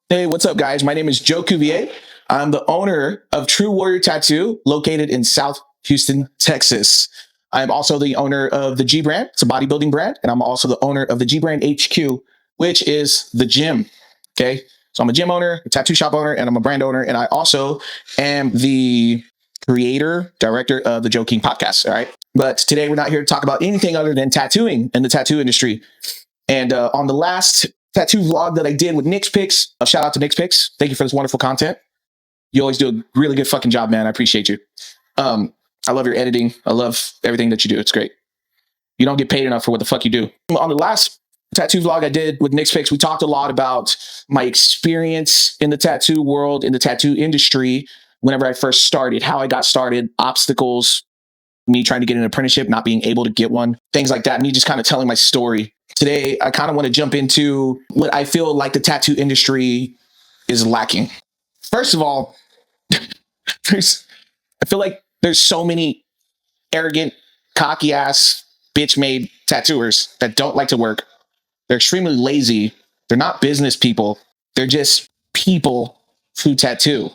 Hey, what's up, guys? My name is Joe Cuvier. I'm the owner of True Warrior Tattoo, located in South Houston, Texas. I'm also the owner of the G Brand. It's a bodybuilding brand. And I'm also the owner of the G Brand HQ, which is the gym. Okay. So I'm a gym owner, a tattoo shop owner, and I'm a brand owner. And I also am the creator, director of the Joe King podcast. All right. But today we're not here to talk about anything other than tattooing and the tattoo industry. And on the last tattoo vlog that I did with Nick's Picks, a shout out to Nick's Picks. Thank you for this wonderful content. You always do a really good fucking job, man. I appreciate you. I love your editing. I love everything that you do. It's great. You don't get paid enough for what the fuck you do. On the last tattoo vlog I did with Nick's Picks, we talked a lot about my experience in the tattoo world, in the tattoo industry, whenever I first started, how I got started, obstacles, me trying to get an apprenticeship, not being able to get one, things like that. Me just kind of telling my story. Today, I kind of want to jump into what I feel like the tattoo industry is lacking. First of all, I feel like there's so many arrogant, cocky ass, bitch made tattooers that don't like to work. They're extremely lazy. They're not business people. They're just people who tattoo.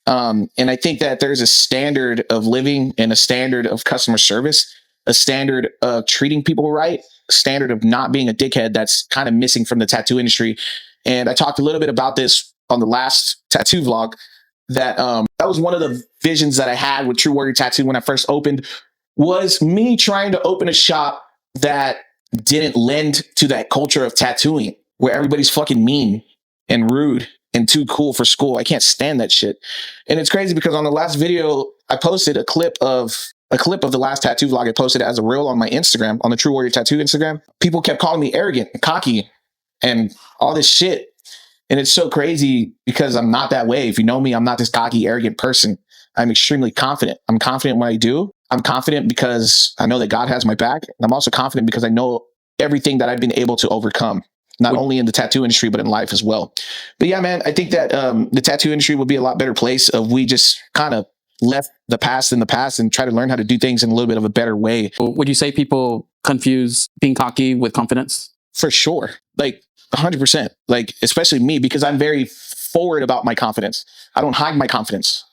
And I think that there's a standard of living and a standard of customer service, a standard of treating people right, a standard of not being a dickhead that's kind of missing from the tattoo industry. And I talked a little bit about this on the last tattoo vlog, that that was one of the visions that I had with True Warrior Tattoo when I first opened, was me trying to open a shop that didn't lend to that culture of tattooing where everybody's fucking mean and rude and too cool for school. I can't stand that shit. And it's crazy because on the last video, I posted a clip of the last tattoo vlog. I posted it as a reel on my Instagram, on the True Warrior Tattoo Instagram. People kept calling me arrogant and cocky and all this shit. And it's so crazy because I'm not that way. If you know me, I'm not this cocky, arrogant person. I'm extremely confident. I'm confident in what I do. I'm confident because I know that God has my back. And I'm also confident because I know everything that I've been able to overcome, not only in the tattoo industry, but in life as well. But yeah, man, I think that the tattoo industry would be a lot better place if we just kind of left the past in the past and try to learn how to do things in a little bit of a better way. Would you say people confuse being cocky with confidence? For sure. Like 100%. Like, especially me, because I'm very forward about my confidence. I don't hide my confidence.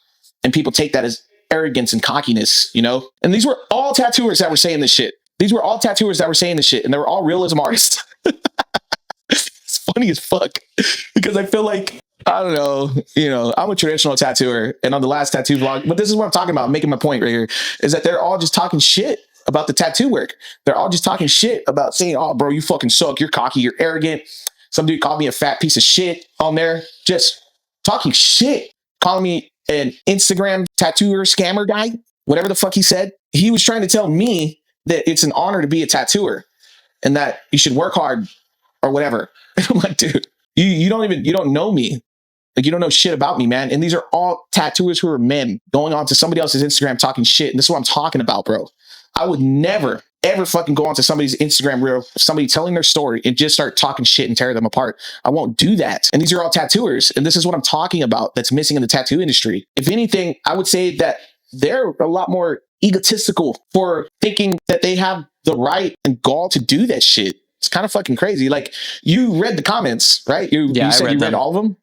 And people take that as arrogance and cockiness, you know? And these were all tattooers that were saying this shit. These were all tattooers that were saying this shit. And they were all realism artists. It's funny as fuck because I feel like, I don't know, I'm a traditional tattooer, and on the last tattoo vlog, but this is what I'm talking about, I'm making my point right here, is that they're all just talking shit about the tattoo work. They're all just talking shit about saying, oh, bro, you fucking suck. You're cocky. You're arrogant. Some dude called me a fat piece of shit on there, just talking shit, calling me an Instagram tattooer scammer guy, whatever the fuck he said. He was trying to tell me that it's an honor to be a tattooer and that you should work hard or whatever. I'm like, dude, you don't know me. Like, you don't know shit about me, man. And these are all tattooers who are men going on to somebody else's Instagram talking shit. And this is what I'm talking about, bro. I would never, ever fucking go onto somebody's Instagram reel, somebody telling their story, and just start talking shit and tear them apart. I won't do that. And these are all tattooers. And this is what I'm talking about that's missing in the tattoo industry. If anything, I would say that they're a lot more egotistical for thinking that they have the right and gall to do that shit. It's kind of fucking crazy. Like, you read the comments, right? You said you read all of them.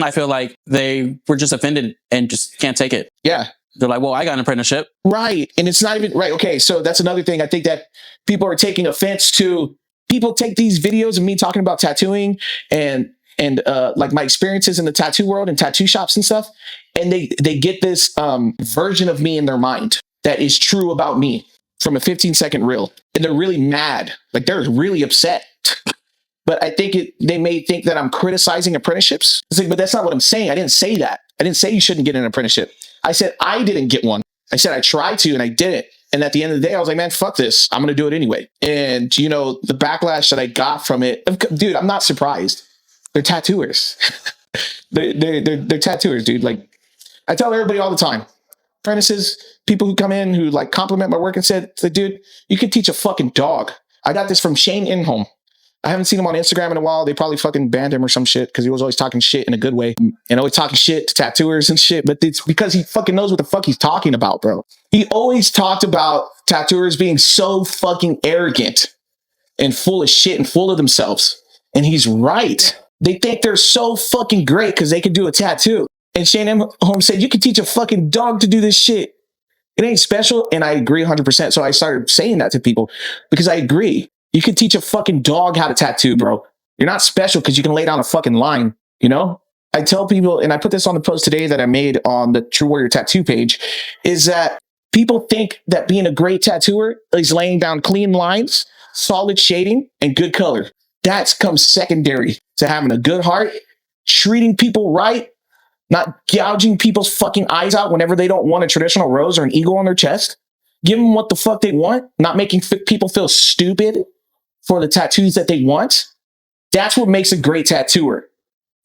I feel like they were just offended and just can't take it. Yeah. They're like, well, I got an apprenticeship. Right. And it's not even right. Okay. So that's another thing. I think that people are taking offense to. People take these videos of me talking about tattooing and like my experiences in the tattoo world and tattoo shops and stuff. And they get this version of me in their mind that is true about me from a 15-second reel. And they're really mad. Like, they're really upset. But I think they may think that I'm criticizing apprenticeships. It's like, but that's not what I'm saying. I didn't say that. I didn't say you shouldn't get an apprenticeship. I said I didn't get one. I said I tried to and I didn't. And at the end of the day, I was like, man, fuck this. I'm going to do it anyway. And, the backlash that I got from it, dude, I'm not surprised. They're tattooers. they're tattooers, dude. Like, I tell everybody all the time, apprentices, people who come in who like compliment my work and said, dude, you could teach a fucking dog. I got this from Shane Inholm. I haven't seen him on Instagram in a while. They probably fucking banned him or some shit because he was always talking shit in a good way and always talking shit to tattooers and shit. But it's because he fucking knows what the fuck he's talking about, bro. He always talked about tattooers being so fucking arrogant and full of shit and full of themselves. And he's right. They think they're so fucking great because they can do a tattoo. And Shane M. Holmes said, you can teach a fucking dog to do this shit. It ain't special. And I agree 100%. So I started saying that to people because I agree. You can teach a fucking dog how to tattoo, bro. You're not special because you can lay down a fucking line, you know? I tell people, and I put this on the post today that I made on the True Warrior Tattoo page, is that people think that being a great tattooer is laying down clean lines, solid shading, and good color. That comes secondary to having a good heart, treating people right, not gouging people's fucking eyes out whenever they don't want a traditional rose or an eagle on their chest. Give them what the fuck they want, not making people feel stupid for the tattoos that they want. That's what makes a great tattooer,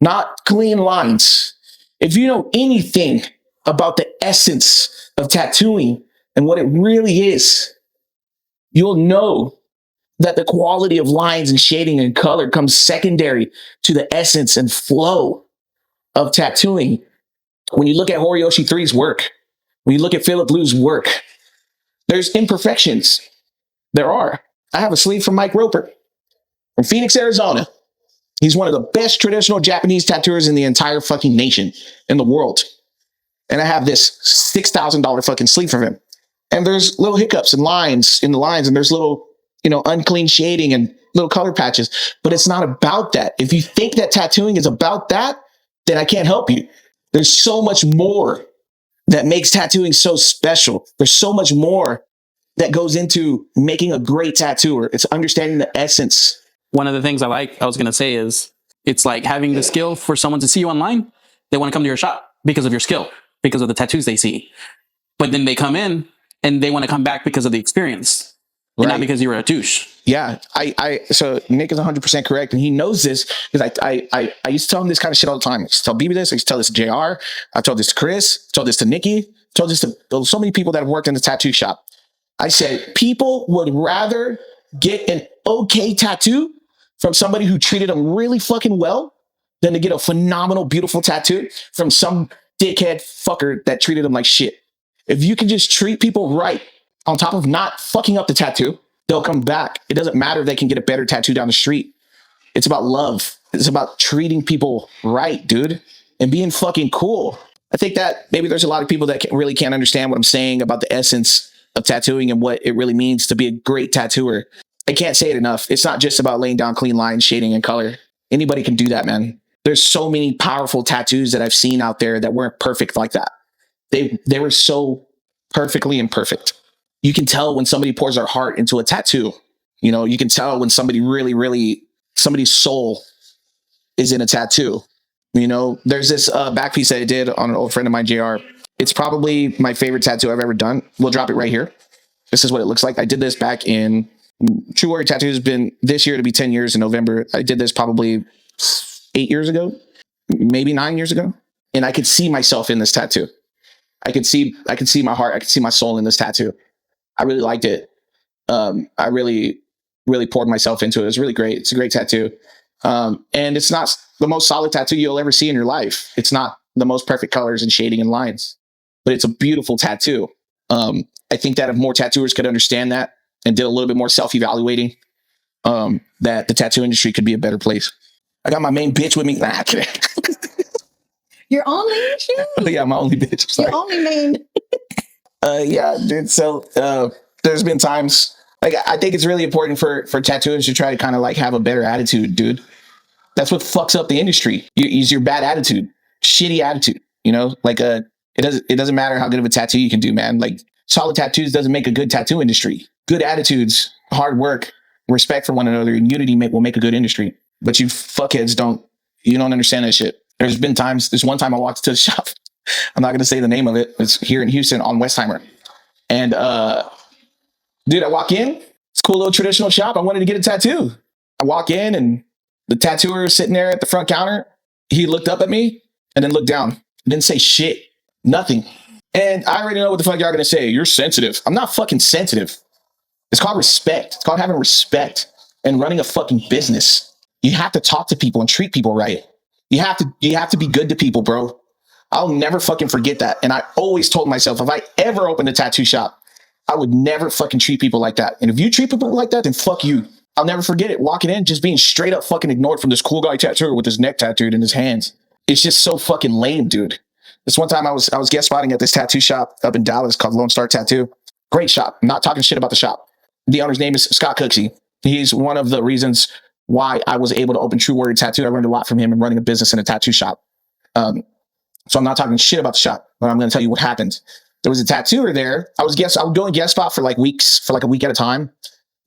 not clean lines. If you know anything about the essence of tattooing and what it really is, you'll know that the quality of lines and shading and color comes secondary to the essence and flow of tattooing. When you look at Horiyoshi 3's work, when you look at Philip Blue's work, there's imperfections. There are. I have a sleeve from Mike Roper from Phoenix, Arizona. He's one of the best traditional Japanese tattooers in the entire fucking nation, in the world. And I have this $6,000 fucking sleeve from him. And there's little hiccups and lines in the lines, and there's little, unclean shading and little color patches. But it's not about that. If you think that tattooing is about that, then I can't help you. There's so much more that makes tattooing so special. There's so much more that goes into making a great tattooer. It's understanding the essence. One of the things I was going to say is it's like having the skill for someone to see you online. They want to come to your shop because of your skill, because of the tattoos they see. But then they come in and they want to come back because of the experience. And not because you were a douche. Yeah. So Nick is 100% correct. And he knows this because I used to tell him this kind of shit all the time. I used to tell BB this. I used to tell this to JR. I've told this to Chris. I've told this to Nikki. I've told this to so many people that have worked in the tattoo shop. I said, people would rather get an okay tattoo from somebody who treated them really fucking well than to get a phenomenal, beautiful tattoo from some dickhead fucker that treated them like shit. If you can just treat people right, on top of not fucking up the tattoo, they'll come back. It doesn't matter if they can get a better tattoo down the street. It's about love. It's about treating people right, dude, and being fucking cool. I think that maybe there's a lot of people that really can't understand what I'm saying about the essence of tattooing and what it really means to be a great tattooer. I can't say it enough. It's not just about laying down clean lines, shading, and color. Anybody can do that, man. There's so many powerful tattoos that I've seen out there that weren't perfect like that. They were so perfectly imperfect. You can tell when somebody pours their heart into a tattoo. You can tell when somebody really, somebody's soul is in a tattoo. There's this back piece that I did on an old friend of mine, JR. It's probably my favorite tattoo I've ever done. We'll drop it right here. This is what it looks like. I did this back in True Warrior Tattoo has been this year to be 10 years in November. I did this probably 8 years ago, maybe 9 years ago. And I could see myself in this tattoo. I could see my heart. I could see my soul in this tattoo. I really liked it. I really poured myself into it. It was really great. It's a great tattoo. And it's not the most solid tattoo you'll ever see in your life. It's not the most perfect colors and shading and lines, but it's a beautiful tattoo. I think that if more tattooers could understand that and did a little bit more self-evaluating, that the tattoo industry could be a better place. I got my main bitch with me. Nah, kidding. Your only issue? Yeah, my only bitch. I'm sorry. Your only main. Yeah, dude. So there's been times like I think it's really important for tattooers to try to kind of like have a better attitude, dude. That's what fucks up the industry. Use your bad attitude, shitty attitude. It doesn't matter how good of a tattoo you can do, man. Like solid tattoos doesn't make a good tattoo industry. Good attitudes, hard work, respect for one another, and unity will make a good industry. But you fuckheads don't understand that shit. There's one time I walked to the shop. I'm not going to say the name of it. It's here in Houston on Westheimer. And, dude, I walk in. It's a cool little traditional shop. I wanted to get a tattoo. I walk in and the tattooer is sitting there at the front counter. He looked up at me and then looked down. Didn't say shit. Nothing. And I already know what the fuck y'all going to say. You're sensitive. I'm not fucking sensitive. It's called respect. It's called having respect and running a fucking business. You have to talk to people and treat people right. You have to be good to people, bro. I'll never fucking forget that. And I always told myself, if I ever opened a tattoo shop, I would never fucking treat people like that. And if you treat people like that, then fuck you. I'll never forget it. Walking in, just being straight up fucking ignored from this cool guy tattooer with his neck tattooed in his hands. It's just so fucking lame, dude. This one time I was guest spotting at this tattoo shop up in Dallas called Lone Star Tattoo. Great shop. Not talking shit about the shop. The owner's name is Scott Cooksey. He's one of the reasons why I was able to open True Warrior Tattoo. I learned a lot from him in running a business in a tattoo shop. So I'm not talking shit about the shop, but I'm going to tell you what happened. There was a tattooer there. I would go and guest spot for like weeks, for like a week at a time.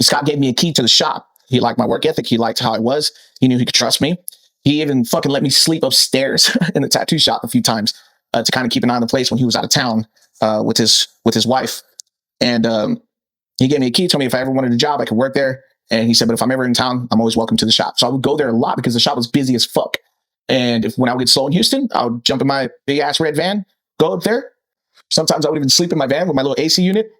Scott gave me a key to the shop. He liked my work ethic. He liked how I was. He knew he could trust me. He even fucking let me sleep upstairs in the tattoo shop a few times to kind of keep an eye on the place when he was out of town with his wife. And he gave me a key, told me if I ever wanted a job, I could work there. And he said, but if I'm ever in town, I'm always welcome to the shop. So I would go there a lot because the shop was busy as fuck. And when I would get slow in Houston, I would jump in my big ass red van, go up there. Sometimes I would even sleep in my van with my little AC unit.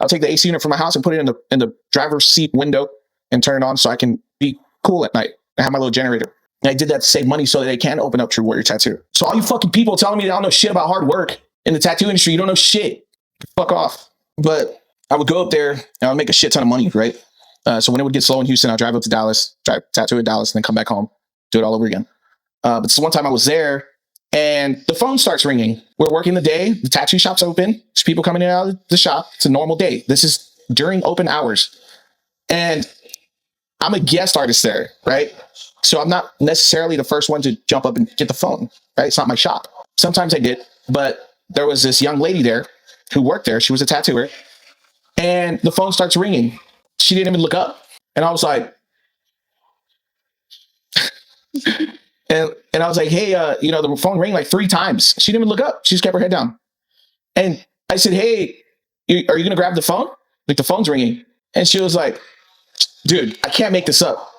I'll take the AC unit from my house and put it in the driver's seat window and turn it on so I can be cool at night. I have my little generator. And I did that to save money so that they can open up True Warrior Tattoo. So all you fucking people telling me that I don't know shit about hard work in the tattoo industry, you don't know shit. Fuck off. But I would go up there and I would make a shit ton of money, right? So when it would get slow in Houston, I'll drive up to Dallas, drive tattoo in Dallas, and then come back home, do it all over again. But so one time I was there and the phone starts ringing. We're working the day. The tattoo shop's open. There's people coming in and out of the shop. It's a normal day. This is during open hours. And I'm a guest artist there, right? So I'm not necessarily the first one to jump up and get the phone, right? It's not my shop. Sometimes I did, but there was this young lady there who worked there. She was a tattooer. And the phone starts ringing. She didn't even look up. And I was like, and I was like, hey, the phone rang like 3 times. She didn't even look up. She just kept her head down. And I said, hey, are you going to grab the phone? Like the phone's ringing. And she was like, dude, I can't make this up.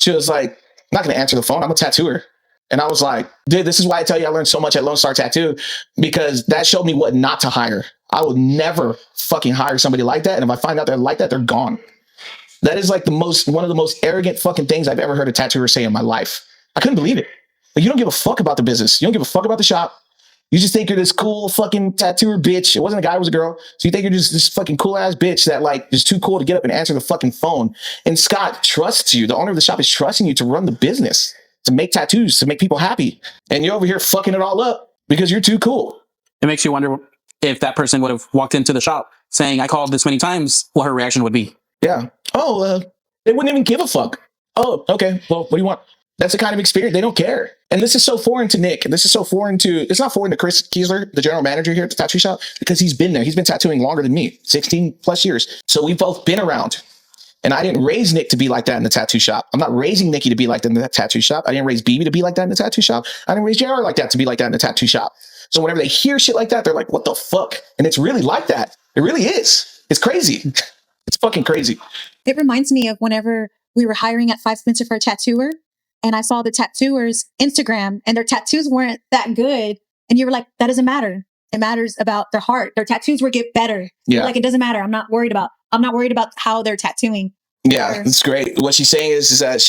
She was like, I'm not going to answer the phone. I'm a tattooer. And I was like, dude, this is why I tell you I learned so much at Lone Star Tattoo, because that showed me what not to hire. I would never fucking hire somebody like that. And if I find out they're like that, they're gone. That is like one of the most arrogant fucking things I've ever heard a tattooer say in my life. I couldn't believe it. Like, you don't give a fuck about the business. You don't give a fuck about the shop. You just think you're this cool fucking tattooer bitch. It wasn't a guy, it was a girl. So you think you're just this fucking cool ass bitch that like is too cool to get up and answer the fucking phone. And Scott trusts you. The owner of the shop is trusting you to run the business, to make tattoos, to make people happy. And you're over here fucking it all up because you're too cool. It makes you wonder if that person would have walked into the shop saying, I called this many times, what her reaction would be. Yeah. Oh, they wouldn't even give a fuck. Oh, okay. Well, what do you want? That's the kind of experience. They don't care. And this is so foreign to Nick. This is so foreign it's not foreign to Chris Kiesler, the general manager here at the tattoo shop, because he's been there. He's been tattooing longer than me, 16 plus years. So we've both been around. And I didn't raise Nick to be like that in the tattoo shop. I'm not raising Nikki to be like that in the tattoo shop. I didn't raise BB to be like that in the tattoo shop. I didn't raise JR like that to be like that in the tattoo shop. So whenever they hear shit like that, they're like, what the fuck? And it's really like that. It really is. It's crazy. It's fucking crazy. It reminds me of whenever we were hiring at Five Spencer for a tattooer, and I saw the tattooer's Instagram and their tattoos weren't that good. And you were like, that doesn't matter. It matters about their heart. Their tattoos will get better. Yeah. You're like, it doesn't matter. I'm not worried about how they're tattooing. Yeah, that's great. What she's saying is that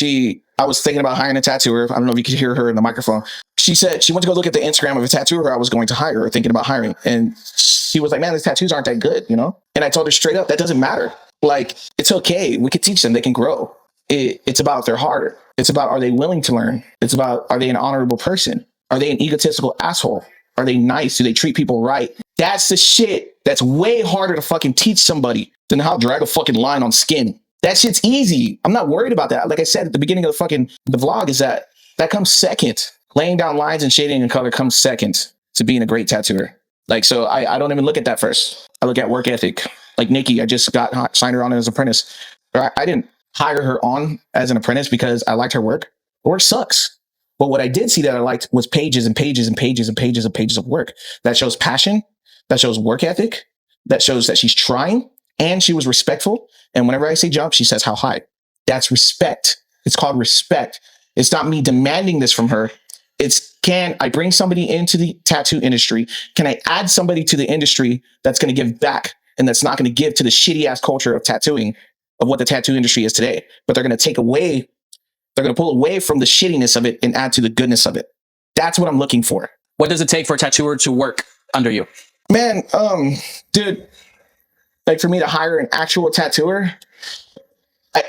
I was thinking about hiring a tattooer. I don't know if you could hear her in the microphone. She said she went to go look at the Instagram of a tattooer I was going to hire or thinking about hiring. And she was like, man, these tattoos aren't that good, And I told her straight up, that doesn't matter. Like, it's okay. We could teach them. They can grow. It's about their heart. It's about, are they willing to learn? It's about, are they an honorable person? Are they an egotistical asshole? Are they nice? Do they treat people right? That's the shit that's way harder to fucking teach somebody than how to drag a fucking line on skin. That shit's easy. I'm not worried about that. Like I said at the beginning of the vlog, is that comes second. Laying down lines and shading and color comes second to being a great tattooer. Like, so I don't even look at that first. I look at work ethic. Like Nikki, I just signed her on as an apprentice. I didn't hire her on as an apprentice because I liked her work. Her work sucks. But what I did see that I liked was pages and pages and pages and pages and pages of work. That shows passion. That shows work ethic. That shows that she's trying and she was respectful. And whenever I say jump, she says how high. That's respect. It's called respect. It's not me demanding this from her. It's, can I bring somebody into the tattoo industry? Can I add somebody to the industry that's going to give back and that's not going to give to the shitty ass culture of tattooing, of what the tattoo industry is today? But they're going to pull away from the shittiness of it and add to the goodness of it. That's what I'm looking for. What does it take for a tattooer to work under you? Man, dude, like for me to hire an actual tattooer,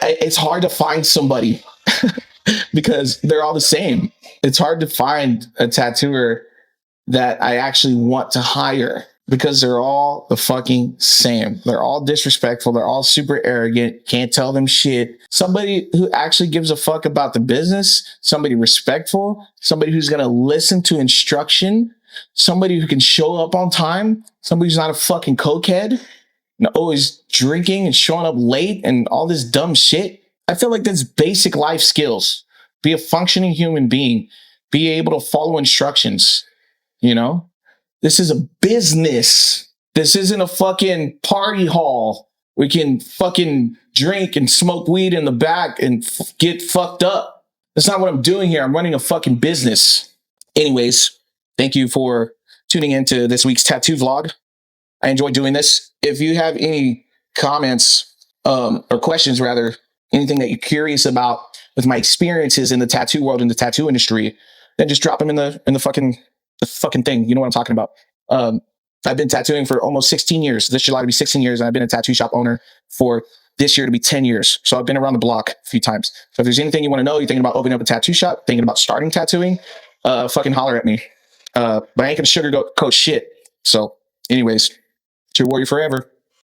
it's hard to find somebody because they're all the same. It's hard to find a tattooer that I actually want to hire because they're all the fucking same. They're all disrespectful. They're all super arrogant. Can't tell them shit. Somebody who actually gives a fuck about the business, somebody respectful, somebody who's going to listen to instruction, somebody who can show up on time, somebody who's not a fucking cokehead and always drinking and showing up late and all this dumb shit. I feel like that's basic life skills. Be a functioning human being. Be able to follow instructions. You know, this is a business. This isn't a fucking party hall. We can fucking drink and smoke weed in the back and get fucked up. That's not what I'm doing here. I'm running a fucking business. Anyways, thank you for tuning into this week's tattoo vlog. I enjoyed doing this. If you have any comments or questions, rather, anything that you're curious about with my experiences in the tattoo world, in the tattoo industry, then just drop them in the fucking thing. You know what I'm talking about. I've been tattooing for almost 16 years. This July to be 16 years. And I've been a tattoo shop owner for this year to be 10 years. So I've been around the block a few times. So if there's anything you want to know, you're thinking about opening up a tattoo shop, thinking about starting tattooing, fucking holler at me. But I ain't gonna sugarcoat shit. So anyways, it's your warrior forever.